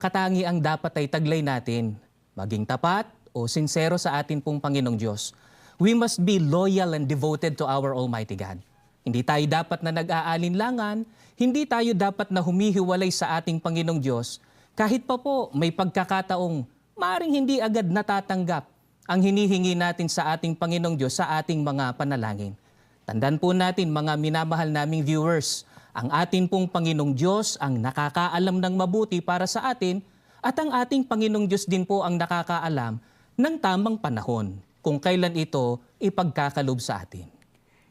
katangiang dapat ay taglay natin, maging tapat o sincero sa atin pong Panginoong Diyos. We must be loyal and devoted to our Almighty God. Hindi tayo dapat na nag-aalinlangan, hindi tayo dapat na humihiwalay sa ating Panginoong Diyos, kahit pa po may pagkakataong maaaring hindi agad natatanggap ang hinihingi natin sa ating Panginoong Diyos sa ating mga panalangin. Tandaan po natin mga minamahal naming viewers, ang ating pong Panginoong Diyos ang nakakaalam ng mabuti para sa atin at ang ating Panginoong Diyos din po ang nakakaalam ng tamang panahon kung kailan ito ipagkakalob sa atin.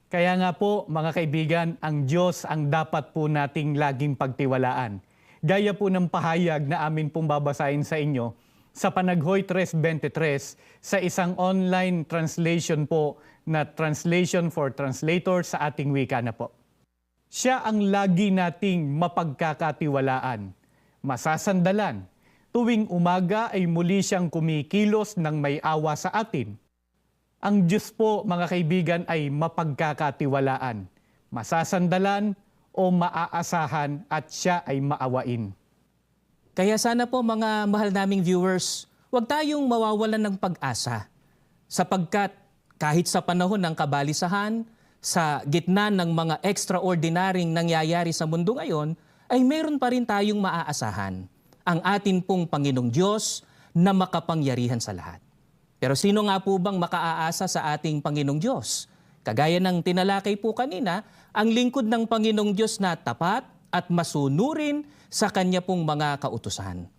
Kaya nga po mga kaibigan, ang Diyos ang dapat po nating laging pagtiwalaan. Gaya po ng pahayag na amin pong babasahin sa inyo sa Panaghoy 3:23 sa isang online translation po na Translation for Translators sa ating wika na po. Siya ang lagi nating mapagkakatiwalaan, masasandalan. Tuwing umaga ay muli siyang kumikilos ng may awa sa atin. Ang Diyos po, mga kaibigan, ay mapagkakatiwalaan, masasandalan o maaasahan at siya ay maawain. Kaya sana po mga mahal naming viewers, huwag tayong mawawalan ng pag-asa. Sapagkat kahit sa panahon ng kabalisahan, sa gitna ng mga extraordinaryong nangyayari sa mundo ngayon, ay meron pa rin tayong maaasahan. Ang atin pong Panginoong Diyos na makapangyarihan sa lahat. Pero sino nga po bang makaaasa sa ating Panginoong Diyos? Kagaya ng tinalakay po kanina, ang lingkod ng Panginoong Diyos na tapat at masunurin sa Kanya pong mga kautusan.